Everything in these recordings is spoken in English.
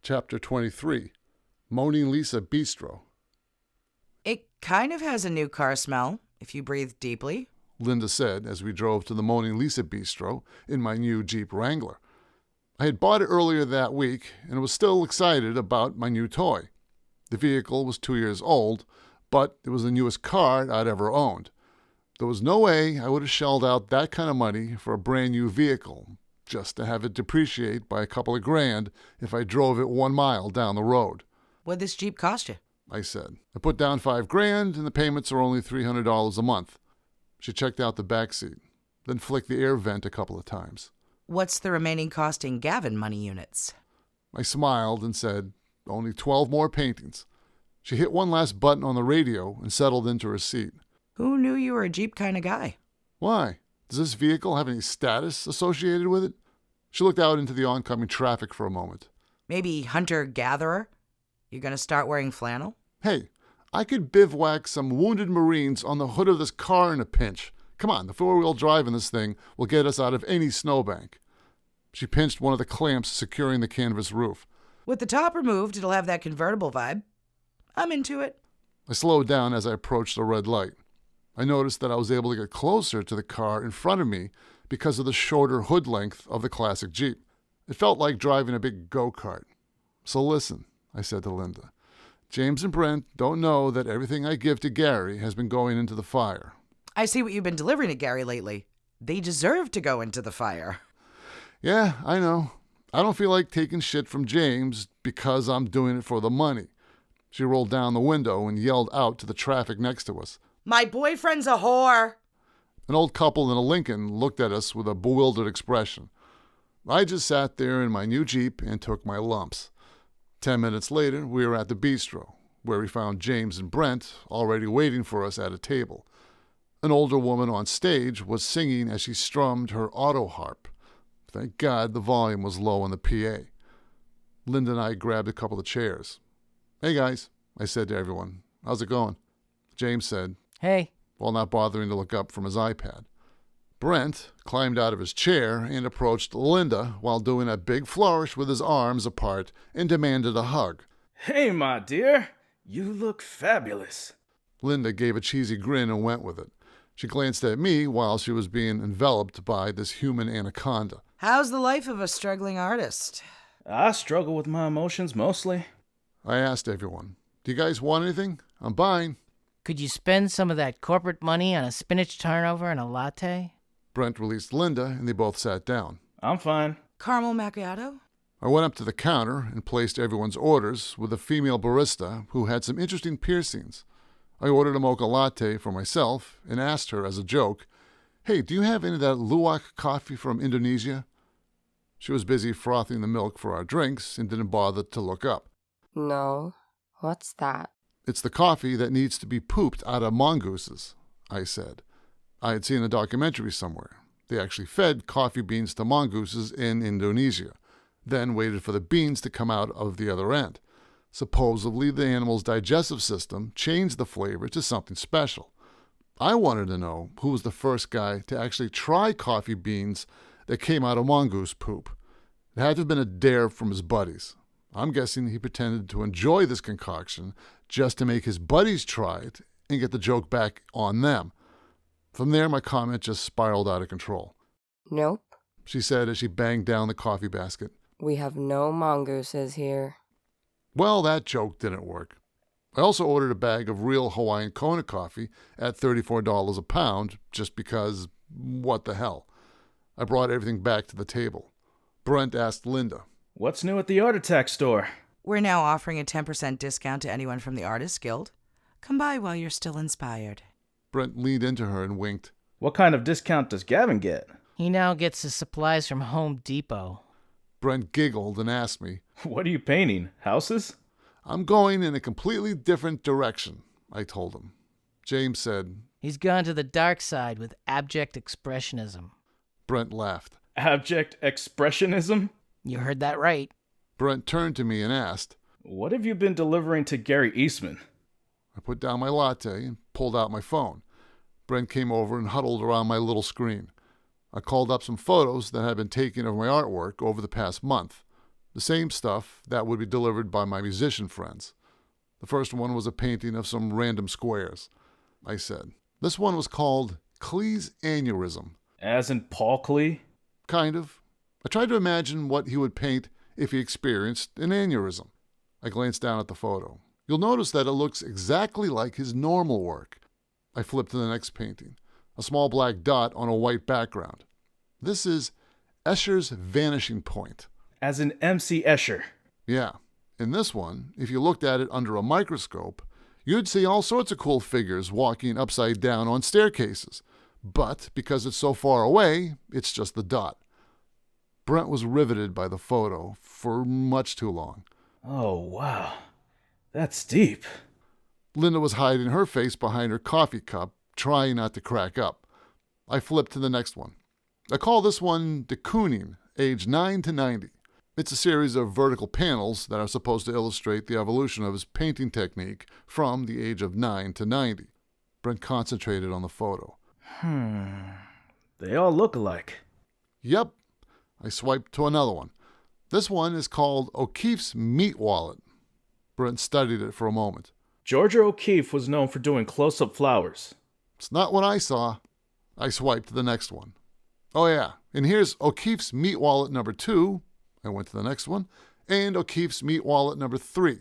Chapter 23, Moaning Lisa Bistro. It kind of has a new car smell, if you breathe deeply, Linda said as we drove to the Moaning Lisa Bistro in my new Jeep Wrangler. I had bought it earlier that week and was still excited about my new toy. The vehicle was 2 years old, but it was the newest car I'd ever owned. There was no way I would have shelled out that kind of money for a brand new vehicle, just to have it depreciate by a couple of grand if I drove it 1 mile down the road. What'd this Jeep cost you? I said. I put down $5,000 and the payments are only $300 a month. She checked out the back seat, then flicked the air vent a couple of times. What's the remaining cost in Gavin money units? I smiled and said, only 12 more paintings. She hit one last button on the radio and settled into her seat. Who knew you were a Jeep kind of guy? Why? Does this vehicle have any status associated with it? She looked out into the oncoming traffic for a moment. Maybe hunter-gatherer? You gonna start wearing flannel? Hey, I could bivouac some wounded Marines on the hood of this car in a pinch. Come on, the four-wheel drive in this thing will get us out of any snowbank. She pinched one of the clamps securing the canvas roof. With the top removed, it'll have that convertible vibe. I'm into it. I slowed down as I approached the red light. I noticed that I was able to get closer to the car in front of me because of the shorter hood length of the classic Jeep. It felt like driving a big go-kart. So listen, I said to Linda. James and Brent don't know that everything I give to Gary has been going into the fire. I see what you've been delivering to Gary lately. They deserve to go into the fire. Yeah, I know. I don't feel like taking shit from James because I'm doing it for the money. She rolled down the window and yelled out to the traffic next to us. My boyfriend's a whore. An old couple in a Lincoln looked at us with a bewildered expression. I just sat there in my new Jeep and took my lumps. 10 minutes later, we were at the bistro, where we found James and Brent already waiting for us at a table. An older woman on stage was singing as she strummed her auto harp. Thank God the volume was low on the PA. Linda and I grabbed a couple of chairs. Hey guys, I said to everyone. How's it going? James said, Hey. While not bothering to look up from his iPad. Brent climbed out of his chair and approached Linda while doing a big flourish with his arms apart and demanded a hug. Hey, my dear. You look fabulous. Linda gave a cheesy grin and went with it. She glanced at me while she was being enveloped by this human anaconda. How's the life of a struggling artist? I struggle with my emotions mostly. I asked everyone, do you guys want anything? I'm buying. Could you spend some of that corporate money on a spinach turnover and a latte? Brent released Linda, and they both sat down. I'm fine. Caramel macchiato? I went up to the counter and placed everyone's orders with a female barista who had some interesting piercings. I ordered a mocha latte for myself and asked her as a joke, hey, do you have any of that luwak coffee from Indonesia? She was busy frothing the milk for our drinks and didn't bother to look up. No. What's that? It's the coffee that needs to be pooped out of mongooses, I said. I had seen a documentary somewhere. They actually fed coffee beans to mongooses in Indonesia, then waited for the beans to come out of the other end. Supposedly, the animal's digestive system changed the flavor to something special. I wanted to know who was the first guy to actually try coffee beans that came out of mongoose poop. It had to have been a dare from his buddies. I'm guessing he pretended to enjoy this concoction just to make his buddies try it and get the joke back on them. From there, my comment just spiraled out of control. Nope. She said as she banged down the coffee basket. We have no mongooses here. Well, that joke didn't work. I also ordered a bag of real Hawaiian Kona coffee at $34 a pound just because, what the hell. I brought everything back to the table. Brent asked Linda. What's new at the Art Attack store? We're now offering a 10% discount to anyone from the Artists Guild. Come by while you're still inspired. Brent leaned into her and winked. What kind of discount does Gavin get? He now gets his supplies from Home Depot. Brent giggled and asked me, What are you painting? Houses? I'm going in a completely different direction, I told him. James said, He's gone to the dark side with abject expressionism. Brent laughed. Abject expressionism? You heard that right. Brent turned to me and asked, What have you been delivering to Gary Eastman? I put down my latte and pulled out my phone. Brent came over and huddled around my little screen. I called up some photos that had been taken of my artwork over the past month. The same stuff that would be delivered by my musician friends. The first one was a painting of some random squares. I said, this one was called Klee's Aneurysm. As in Paul Klee? Kind of. I tried to imagine what he would paint if he experienced an aneurysm. I glanced down at the photo. You'll notice that it looks exactly like his normal work. I flipped to the next painting, a small black dot on a white background. This is Escher's Vanishing Point. As in MC Escher. Yeah. In this one, if you looked at it under a microscope, you'd see all sorts of cool figures walking upside down on staircases. But because it's so far away, it's just the dot. Brent was riveted by the photo for much too long. Oh, wow. That's deep. Linda was hiding her face behind her coffee cup, trying not to crack up. I flipped to the next one. I call this one de Kooning, age 9 to 90. It's a series of vertical panels that are supposed to illustrate the evolution of his painting technique from the age of 9 to 90. Brent concentrated on the photo. They all look alike. Yep. I swiped to another one. This one is called O'Keefe's Meat Wallet. Brent studied it for a moment. Georgia O'Keeffe was known for doing close-up flowers. It's not what I saw. I swiped to the next one. Oh yeah, and here's O'Keefe's Meat Wallet number 2. I went to the next one. And O'Keefe's Meat Wallet number 3.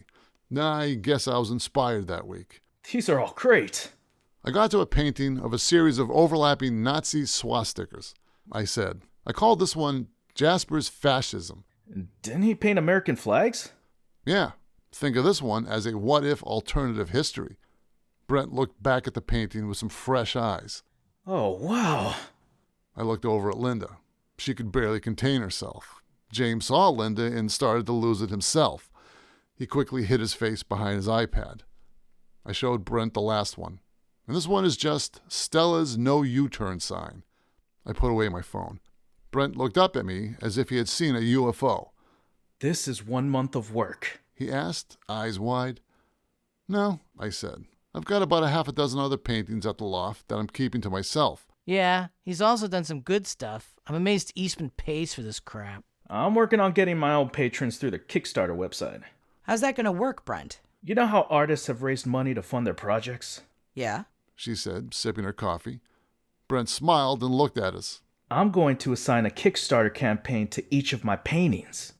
I guess I was inspired that week. These are all great. I got to a painting of a series of overlapping Nazi swastikas. I said, I called this one Jasper's Fascism. Didn't he paint American flags? Yeah, think of this one as a what-if alternative history. Brent looked back at the painting with some fresh eyes. Oh, wow. I looked over at Linda. She could barely contain herself. James saw Linda and started to lose it himself. He quickly hid his face behind his iPad. I showed Brent the last one. And this one is just Stella's no U-turn sign. I put away my phone. Brent looked up at me as if he had seen a UFO. This is 1 month of work. He asked, eyes wide. No, I said. I've got about a half a dozen other paintings at the loft that I'm keeping to myself. Yeah, he's also done some good stuff. I'm amazed Eastman pays for this crap. I'm working on getting my own patrons through the Kickstarter website. How's that going to work, Brent? You know how artists have raised money to fund their projects? Yeah? She said, sipping her coffee. Brent smiled and looked at us. I'm going to assign a Kickstarter campaign to each of my paintings.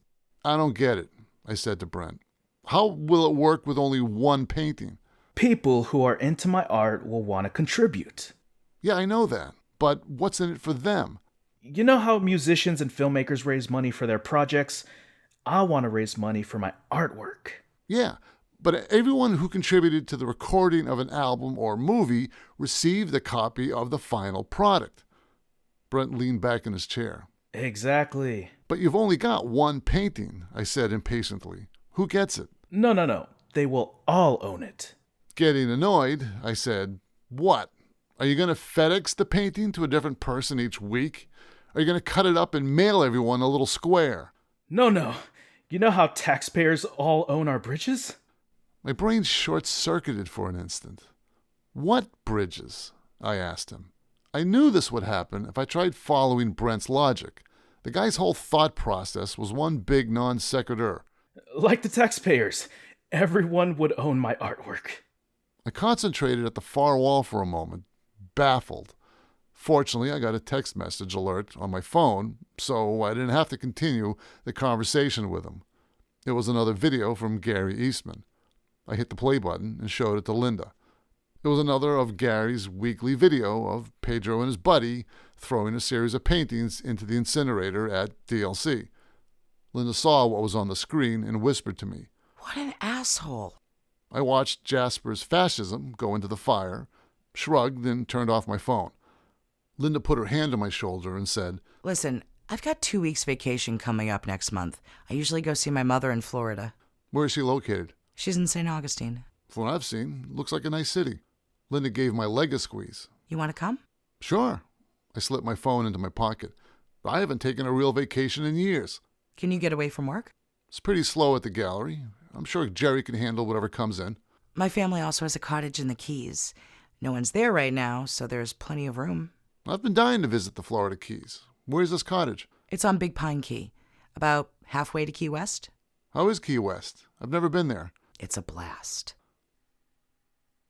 I don't get it, I said to Brent. How will it work with only one painting? People who are into my art will want to contribute. Yeah, I know that. But what's in it for them? You know how musicians and filmmakers raise money for their projects? I want to raise money for my artwork. Yeah, but everyone who contributed to the recording of an album or movie received a copy of the final product. Brent leaned back in his chair. Exactly. But you've only got one painting, I said impatiently. Who gets it? No. They will all own it. Getting annoyed, I said, what? Are you going to FedEx the painting to a different person each week? Are you going to cut it up and mail everyone a little square? No. You know how taxpayers all own our bridges? My brain short-circuited for an instant. What bridges? I asked him. I knew this would happen if I tried following Brent's logic. The guy's whole thought process was one big non sequitur. Like the taxpayers, everyone would own my artwork. I concentrated at the far wall for a moment, baffled. Fortunately, I got a text message alert on my phone, so I didn't have to continue the conversation with him. It was another video from Gary Eastman. I hit the play button and showed it to Linda. It was another of Gary's weekly video of Pedro and his buddy throwing a series of paintings into the incinerator at DLC. Linda saw what was on the screen and whispered to me. What an asshole. I watched Jasper's Fascism go into the fire, shrugged, and turned off my phone. Linda put her hand on my shoulder and said, Listen, I've got 2 weeks vacation coming up next month. I usually go see my mother in Florida. Where is she located? She's in St. Augustine. From what I've seen, looks like a nice city. Linda gave my leg a squeeze. You want to come? Sure. I slipped my phone into my pocket. I haven't taken a real vacation in years. Can you get away from work? It's pretty slow at the gallery. I'm sure Jerry can handle whatever comes in. My family also has a cottage in the Keys. No one's there right now, so there's plenty of room. I've been dying to visit the Florida Keys. Where's this cottage? It's on Big Pine Key, about halfway to Key West. How is Key West? I've never been there. It's a blast.